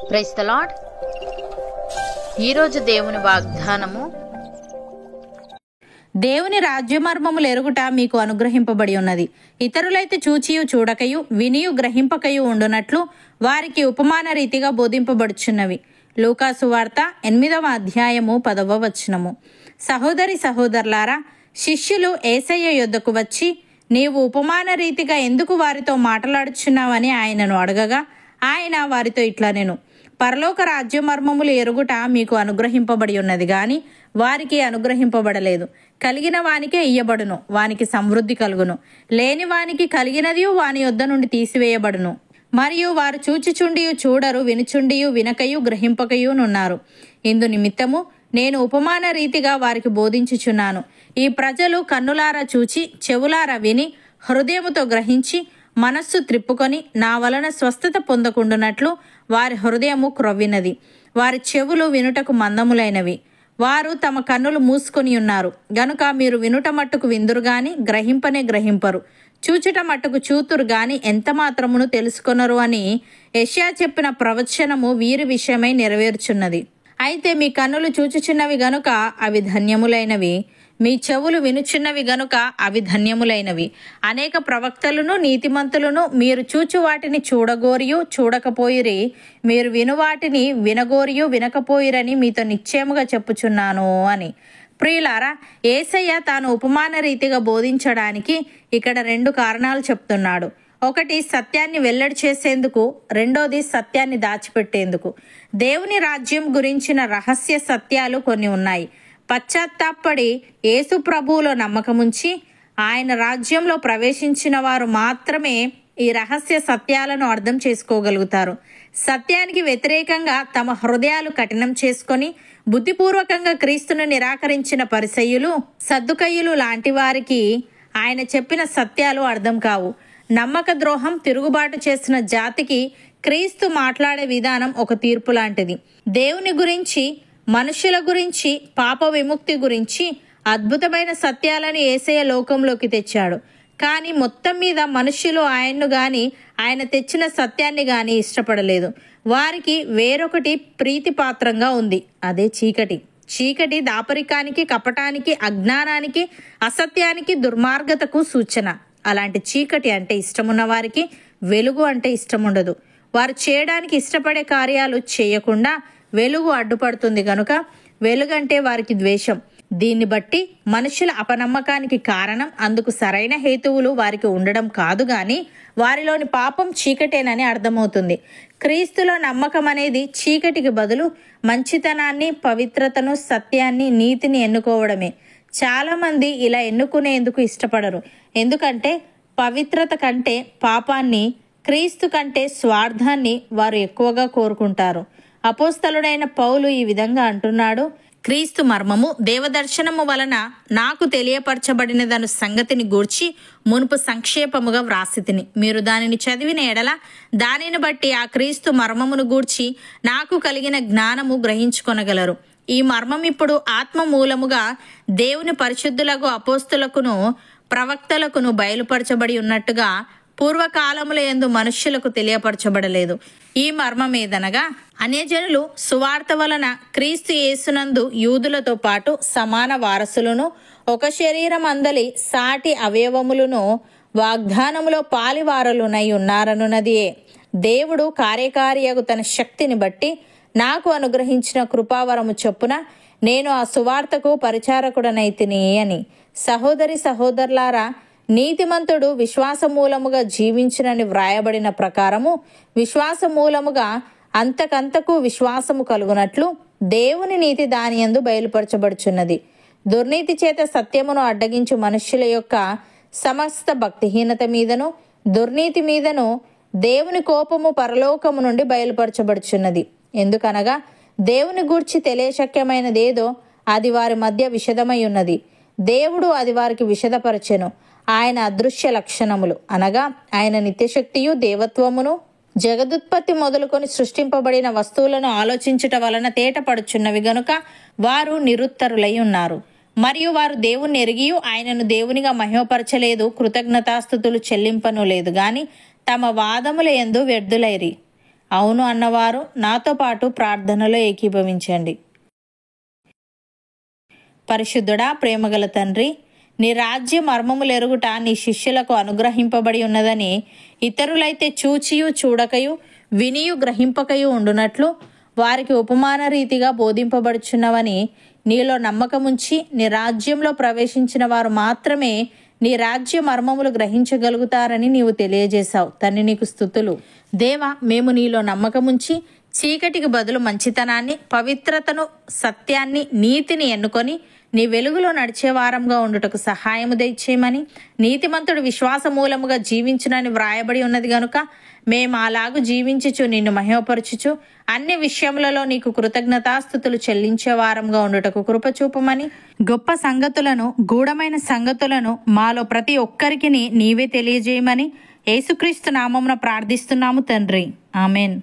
Praise the lord. ఈరోజు దేవుని వాగ్దానము, దేవుని రాజ్యమర్మములు ఎరుగుట మీకు అనుగ్రహింపబడి ఉన్నది. ఇతరులైతే చూచియు చూడకయు వినియు గ్రహింపకయు ఉండునట్లు వారికి ఉపమాన రీతిగా బోధింపబడుచున్నవి. లూకాసు వార్త 8వ అధ్యాయము 10వ వచనము. సహోదరి సహోదరులారా, శిష్యులు యేసయ్య యొద్దకు వచ్చి, నీవు ఉపమాన రీతిగా ఎందుకు వారితో మాట్లాడుచున్నావని ఆయనను అడగగా, ఆయన వారితో ఇట్లనెను, పరలోక రాజ్యమర్మములు ఎరుగుట మీకు అనుగ్రహింపబడి ఉన్నది గాని వారికి అనుగ్రహింపబడలేదు. కలిగిన వానికే ఇయ్యబడును, వానికి సమృద్ధి కలుగును. లేని వానికి కలిగినది వాని యొద్ద నుండి తీసివేయబడును. మరియు వారు చూచుచుండియు చూడరు, వినుచుండియు వినకయు గ్రహింపకయు నున్నారు. ఇందు నిమిత్తము నేను ఉపమాన రీతిగా వారికి బోధించుచున్నాను. ఈ ప్రజలు కన్నులారా చూచి చెవులారా విని హృదయముతో గ్రహించి మనస్సు త్రిప్పుకొని నా వలన స్వస్థత పొందకుండునట్లు వారి హృదయము క్రొవ్వినది, వారి చెవులు వినుటకు మందములైనవి. వారు తమ కన్నులు మూసుకొని ఉన్నారు గనుక మీరు వినుట మట్టుకు విందురు గాని గ్రహింపనే గ్రహింపరు, చూచుట మట్టుకు చూతురు గాని ఎంత మాత్రమును తెలుసుకొనరు అని యెషయా చెప్పిన ప్రవచనము వీరి విషయమై నెరవేర్చున్నది. అయితే మీ కన్నులు చూచుచున్నవి గనుక అవి ధన్యములైనవి, మీ చెవులు వినుచున్నవి గనుక అవి ధన్యములైనవి. అనేక ప్రవక్తలను నీతిమంతులను మీరు చూచు వాటిని చూడగోరియు చూడకపోయిరి, మీరు విను వాటిని వినగోరియు వినకపోయిరని మీతో నిశ్చయముగా చెప్పుచున్నాను అని. ప్రియులారా, యేసయ్య తాను ఉపమాన రీతిగా బోధించడానికి ఇక్కడ 2 కారణాలు చెప్తున్నాడు. ఒకటి సత్యాన్ని వెల్లడి చేసేందుకు, రెండోది సత్యాన్ని దాచిపెట్టేందుకు. దేవుని రాజ్యం గురించిన రహస్య సత్యాలు కొన్ని ఉన్నాయి. పశ్చాత్తాపడి యేసు ప్రభువులో నమ్మకముంచి ఆయన రాజ్యంలో ప్రవేశించిన వారు మాత్రమే ఈ రహస్య సత్యాలను అర్థం చేసుకోగలుగుతారు. సత్యానికి వ్యతిరేకంగా తమ హృదయాలు కఠినం చేసుకొని బుద్ధిపూర్వకంగా క్రీస్తును నిరాకరించిన పరిసయ్యులు, సద్దుకయ్యులు లాంటి వారికి ఆయన చెప్పిన సత్యాలు అర్థం కావు. నమ్మక ద్రోహం, తిరుగుబాటు చేసిన జాతికి క్రీస్తు మాట్లాడే విధానం ఒక తీర్పు లాంటిది. దేవుని గురించి, మనుషుల గురించి, పాప విముక్తి గురించి అద్భుతమైన సత్యాలను యేసయ్య లోకంలోకి తెచ్చాడు. కానీ మొత్తం మీద మనుష్యులు ఆయన్ను గాని ఆయన తెచ్చిన సత్యాన్ని గాని ఇష్టపడలేదు. వారికి వేరొకటి ప్రీతిపాత్రంగా ఉంది, అదే చీకటి. చీకటి దాపరికానికి, కపటానికి, అజ్ఞానానికి, అసత్యానికి, దుర్మార్గతకు సూచన. అలాంటి చీకటి అంటే ఇష్టమున్న వారికి వెలుగు అంటే ఇష్టముండదు. వారు చేయడానికి ఇష్టపడే కార్యాలు చేయకుండా వెలుగు అడ్డుపడుతుంది గనుక వెలుగంటే వారికి ద్వేషం. దీన్ని బట్టి మనుషుల అపనమ్మకానికి కారణం అందుకు సరైన హేతువులు వారికి ఉండడం కాదు గాని వారిలోని పాపం చీకటేనని అర్థమవుతుంది. క్రీస్తులో నమ్మకం అనేది చీకటికి బదులు మంచితనాన్ని, పవిత్రతను, సత్యాన్ని, నీతిని ఎన్నుకోవడమే. చాలా మంది ఇలా ఎన్నుకునేందుకు ఇష్టపడరు. ఎందుకంటే పవిత్రత కంటే పాపాన్ని, క్రీస్తు కంటే స్వార్థాన్ని వారు ఎక్కువగా కోరుకుంటారు. అపోస్తలుడైన పౌలు ఈ విధంగా అంటున్నాడు, క్రీస్తు మర్మము దేవదర్శనము వలన నాకు తెలియపరచబడినదను సంగతిని గూర్చి మునుపు సంక్షేపముగా వ్రాసితిని. మీరు దానిని చదివిన ఎడల దానిని బట్టి ఆ క్రీస్తు మర్మమును గూర్చి నాకు కలిగిన జ్ఞానము గ్రహించుకొనగలరు. ఈ మర్మం ఇప్పుడు ఆత్మ మూలముగా దేవుని పరిశుద్ధులకు, అపోస్తులకును, ప్రవక్తలకును బయలుపరచబడి ఉన్నట్టుగా పూర్వకాలముల యందు మనుష్యులకు తెలియపరచబడలేదు. ఈ మర్మమేదనగా, అన్యజనులు సువార్త వలన క్రీస్తు యేసునందు యూదులతో పాటు సమాన వారసులను, ఒక శరీరం అందలి సాటి అవయవములను, వాగ్దానములో పాలివారలునై ఉన్నారనున్నదియే. దేవుడు కార్యకారియగు తన శక్తిని బట్టి నాకు అనుగ్రహించిన కృపావరము చొప్పున నేను ఆ సువార్తకు పరిచారకుడనైతిని అని. సహోదరి సహోదరులారా, నీతిమంతుడు విశ్వాసమూలముగా జీవించునని వ్రాయబడిన ప్రకారము విశ్వాసమూలముగా అంతకంతకు విశ్వాసము కలుగునట్లు దేవుని నీతి దానియందు బయలుపరచబడుచున్నది. దుర్నీతి చేత సత్యమును అడ్డగించు మనుష్యుల యొక్క సమస్త భక్తిహీనత మీదను, దుర్నీతి మీదను దేవుని కోపము పరలోకము నుండి బయలుపరచబడుచున్నది. ఎందుకనగా దేవుని గూర్చి తెలియశక్యమైనదేదో అది వారి మధ్య విషదమై ఉన్నది. దేవుడు అది వారికి విషదపరచెను. ఆయన అదృశ్య లక్షణములు అనగా ఆయన నిత్యశక్తియు, దేవత్వమును, జగదుత్పత్తి మొదలుకొని సృష్టింపబడిన వస్తువులను ఆలోచించుట వలన తేటపడుచున్నవి గనుక వారు నిరుత్తరులై ఉన్నారు. మరియు వారు దేవుణ్ణి ఎరిగియు ఆయనను దేవునిగా మహిమపరచలేదు, కృతజ్ఞతాస్తుతులు చెల్లింపను లేదు గాని తమ వాదముల యందు వ్యర్థులైరి. అవును అన్నవారు నాతో పాటు ప్రార్థనలో ఏకీభవించండి. పరిశుద్ధుడా, ప్రేమగల తండ్రి, నీ రాజ్య మర్మములెరుగుట నీ శిష్యులకు అనుగ్రహింపబడి ఉన్నదని ఇతరులైతే చూచియు చూడకయు వినియు గ్రహింపకయు ఉండునట్లు వారికి ఉపమాన రీతిగా బోధింపబడుచున్నవని నీలో నమ్మకముంచి నీ రాజ్యంలో ప్రవేశించిన వారు మాత్రమే నీ రాజ్య మర్మములు గ్రహించగలుగుతారని నీవు తెలియజేశావు. తండ్రి, నీకు స్తుతులు. దేవా, మేము నీలో నమ్మకముంచి చీకటికి బదులు మంచితనాన్ని, పవిత్రతను, సత్యాన్ని, నీతిని ఎన్నుకొని నీ వెలుగులో నడిచే వారంగా ఉండుటకు సహాయము దయచేయమని, నీతిమంతుడు విశ్వాస మూలముగా జీవించునని వ్రాయబడి ఉన్నది గనుక మేము అలాగు జీవించుచు నిన్ను మహిమపరచుచు అన్ని విషయములలో నీకు కృతజ్ఞతాస్తుతులు చెల్లించే వారంగా ఉండుటకు కృప చూపమని, గొప్ప సంగతులను, గూఢమైన సంగతులను మాలో ప్రతి ఒక్కరికి నీవే తెలియజేయమని యేసుక్రీస్తు నామమున ప్రార్థిస్తున్నాము తండ్రి. ఆమెన్.